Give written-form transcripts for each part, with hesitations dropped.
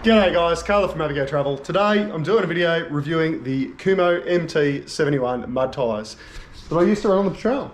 G'day guys, Carla from Navigo Travel. Today I'm doing a video reviewing the Kumho MT71 Mud tyres that I used to run on the patrol.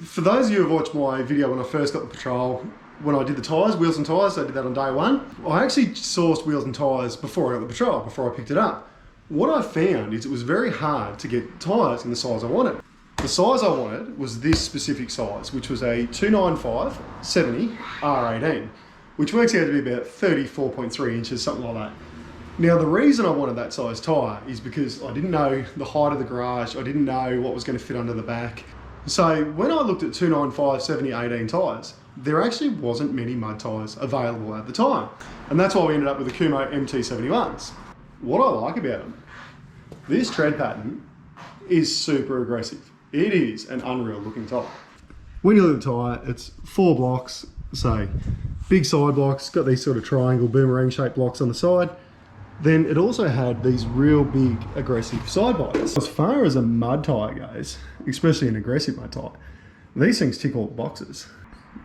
For those of you who have watched my video when I first got the patrol, when I did the tyres, wheels and tyres, I did that on day one. I actually sourced wheels and tyres before I got the patrol, before I picked it up. What I found is it was very hard to get tyres in the size I wanted. The size I wanted was this specific size, which was a 295/70 R18, which works out to be about 34.3 inches, something like that. Now, the reason I wanted that size tyre is because I didn't know the height of the garage, I didn't know what was going to fit under the back. So when I looked at 295/70 18 tyres, there actually wasn't many mud tyres available at the time. And that's why we ended up with the Kumho MT71s. What I like about them, this tread pattern is super aggressive. It is an unreal looking tyre. When you look at the tyre, it's 4 blocks, so big side blocks, got these sort of triangle boomerang shaped blocks on the side. Then it also had these real big aggressive side bites. As far as a mud tyre goes, especially an aggressive mud tyre, these things tick all the boxes.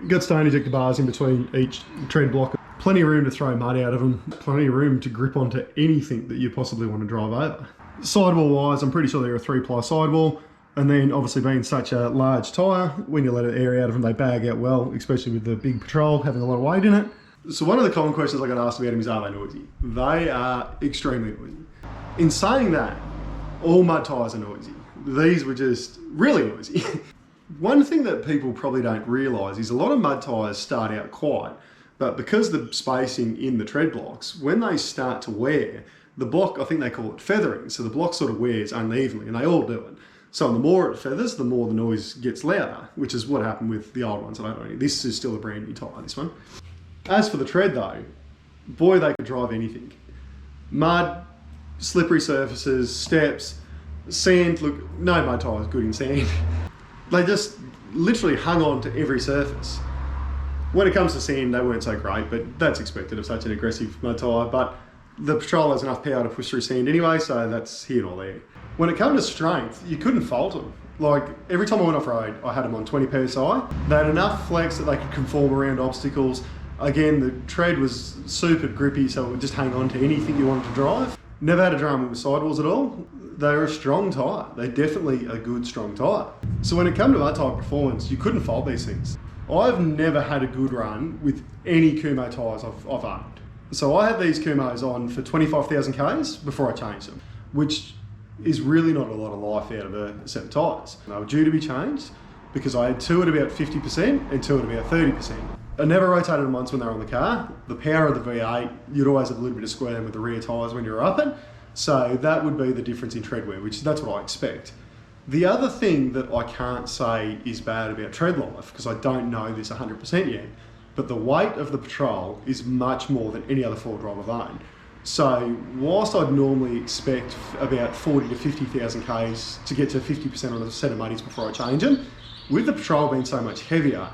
You've got stone ejector bars in between each tread block, plenty of room to throw mud out of them, plenty of room to grip onto anything that you possibly want to drive over. Sidewall wise, I'm pretty sure they're a 3-ply sidewall, and then obviously being such a large tyre, when you let it air out of them, they bag out well, especially with the big patrol having a lot of weight in it. So one of the common questions I got asked about them is, are they noisy? They are extremely noisy. In saying that, all mud tyres are noisy. These were just really noisy. One thing that people probably don't realise is a lot of mud tyres start out quiet, but because the spacing in the tread blocks, when they start to wear, the block, I think they call it feathering, so the block sort of wears unevenly, and they all do it. So the more it feathers, the more the noise gets louder, which is what happened with the old ones that I don't know. This is still a brand new tyre, this one. As for the tread though, boy, they could drive anything. Mud, slippery surfaces, steps, sand. Look, no mud tyre is good in sand. They just literally hung on to every surface. When it comes to sand, they weren't so great, but that's expected of such an aggressive mud tyre. But the patrol has enough power to push through sand anyway, so that's here and all there. When it came to strength, you couldn't fault them. Like, every time I went off-road, I had them on 20 PSI. They had enough flex that they could conform around obstacles. Again, the tread was super grippy, so it would just hang on to anything you wanted to drive. Never had a drama with sidewalls at all. They're a strong tyre. They're definitely a good, strong tyre. So when it came to mud tyre performance, you couldn't fault these things. I've never had a good run with any Kumho tyres I've owned. So I had these Kumhos on for 25,000 Ks before I changed them, which is really not a lot of life out of a set of tyres. They were due to be changed because I had 2 at about 50% and 2 at about 30%. I never rotated them once when they were on the car. The power of the V8, you'd always have a little bit of squirm with the rear tyres when you're up it. So that would be the difference in tread wear, which that's what I expect. The other thing that I can't say is bad about tread life, because I don't know this 100% yet, but the weight of the patrol is much more than any other 4-wheel I've owned. So whilst I'd normally expect about 40 to 50,000 Ks to get to 50% on a set of muddies before I change them, with the patrol being so much heavier,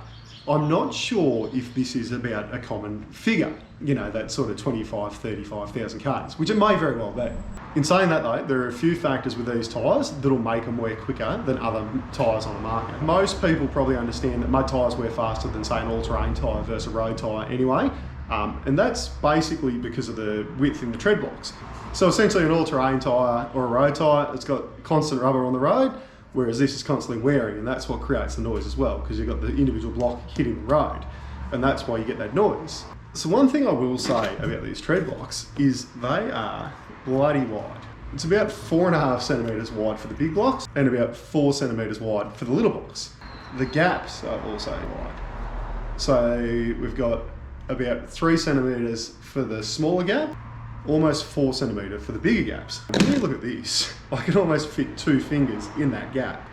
I'm not sure if this is about a common figure, you know, that sort of 25, 35,000 Ks, which it may very well be. In saying that though, there are a few factors with these tyres that'll make them wear quicker than other tyres on the market. Most people probably understand that mud tyres wear faster than say an all-terrain tyre versus a road tyre anyway, and that's basically because of the width in the tread blocks. So essentially an all-terrain tyre or a road tyre, it's got constant rubber on the road, whereas this is constantly wearing, and that's what creates the noise as well, because you've got the individual block hitting the road, and that's why you get that noise. So one thing I will say about these tread blocks is they are bloody wide. It's about 4.5 centimetres wide for the big blocks and about 4 centimetres wide for the little blocks. The gaps are also wide. So we've got about 3 centimeters for the smaller gap, almost 4 centimeter for the bigger gaps. When you look at this, I can almost fit 2 fingers in that gap.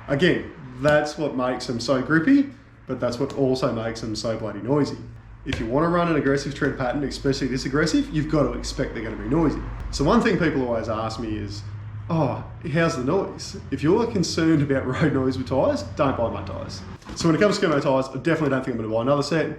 Again, that's what makes them so grippy, but that's what also makes them so bloody noisy. If you want to run an aggressive tread pattern, especially this aggressive, you've got to expect they're going to be noisy. So one thing people always ask me is, oh, how's the noise? If you're concerned about road noise with tyres, don't buy mud tyres. So when it comes to Kumho tyres, I definitely don't think I'm going to buy another set.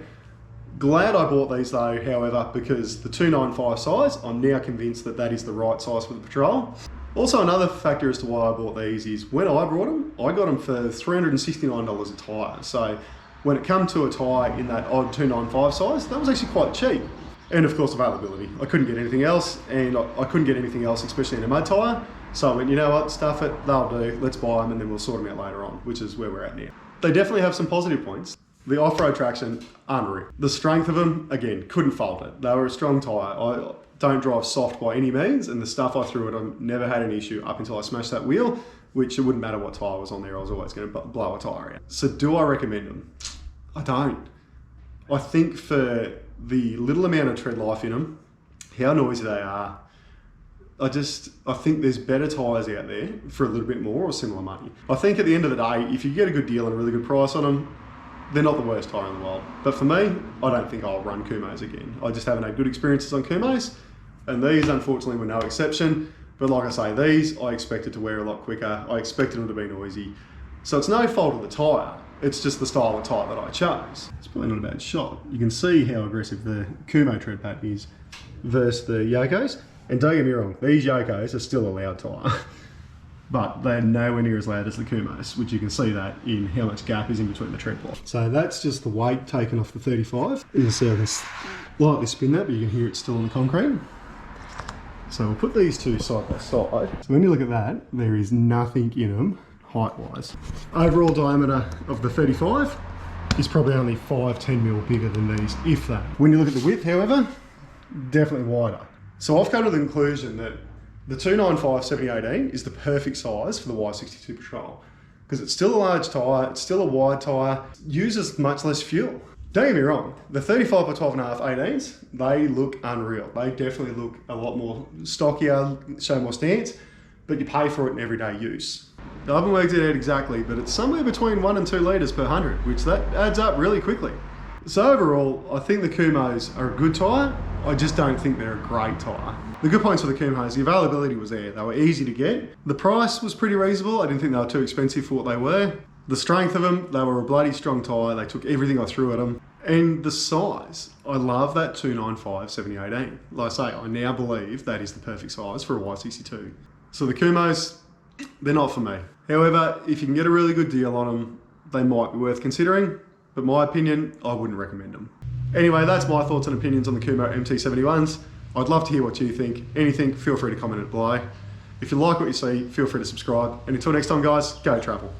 Glad I bought these though, however, because the 295 size, I'm now convinced that that is the right size for the Patrol. Also, another factor as to why I bought these is when I brought them, I got them for $369 a tyre. So when it come to a tyre in that odd 295 size, that was actually quite cheap. And of course, availability. I couldn't get anything else, and I couldn't get anything else, especially in a mud tyre. So I went, you know what, stuff it, they'll do, let's buy them and then we'll sort them out later on, which is where we're at now. They definitely have some positive points. The off-road traction, unreal. The strength of them, again, couldn't fault it. They were a strong tyre. I don't drive soft by any means, and the stuff I threw at them never had an issue up until I smashed that wheel, which it wouldn't matter what tyre was on there, I was always going to blow a tyre out. So do I recommend them? I don't. I think for the little amount of tread life in them, how noisy they are, I think there's better tyres out there for a little bit more or similar money. I think at the end of the day, if you get a good deal and a really good price on them, they're not the worst tyre in the world. But for me, I don't think I'll run Kumhos again. I just haven't had good experiences on Kumhos, and these unfortunately were no exception. But like I say, these I expected to wear a lot quicker. I expected them to be noisy. So it's no fault of the tyre. It's just the style of tyre that I chose. It's probably not a bad shot. You can see how aggressive the Kumho tread pattern is versus the Yokos. And don't get me wrong, these Yokos are still a loud tyre, but they're nowhere near as loud as the Kumhos, which you can see that in how much gap is in between the tread block. So that's just the weight taken off the 35. You can see I can lightly spin that, but you can hear it still on the concrete. So we'll put these two side by side. So when you look at that, there is nothing in them height-wise. Overall diameter of the 35 is probably only 5-10 mil bigger than these, if that. When you look at the width, however, definitely wider. So I've come to the conclusion that the 295/70/18 is the perfect size for the y62 Patrol, because it's still a large tyre, it's still a wide tyre, uses much less fuel. Don't get me wrong, the 35 by 12.5 18s, they look unreal. They definitely look a lot more stockier, show more stance, but you pay for it in everyday use. I haven't worked it out exactly, but it's somewhere between 1 and 2 litres per 100, which that adds up really quickly. So overall, I think the Kumhos are a good tyre. I just don't think they're a great tyre. The good points for the Kumhos, the availability was there. They were easy to get. The price was pretty reasonable. I didn't think they were too expensive for what they were. The strength of them, they were a bloody strong tyre. They took everything I threw at them. And the size, I love that 295/70/18. Like I say, I now believe that is the perfect size for a Y62. So the Kumhos, they're not for me. However, if you can get a really good deal on them, they might be worth considering. But my opinion, I wouldn't recommend them. Anyway, that's my thoughts and opinions on the Kumho MT71s. I'd love to hear what you think. Anything, feel free to comment it below. If you like what you see, feel free to subscribe. And until next time, guys, go travel.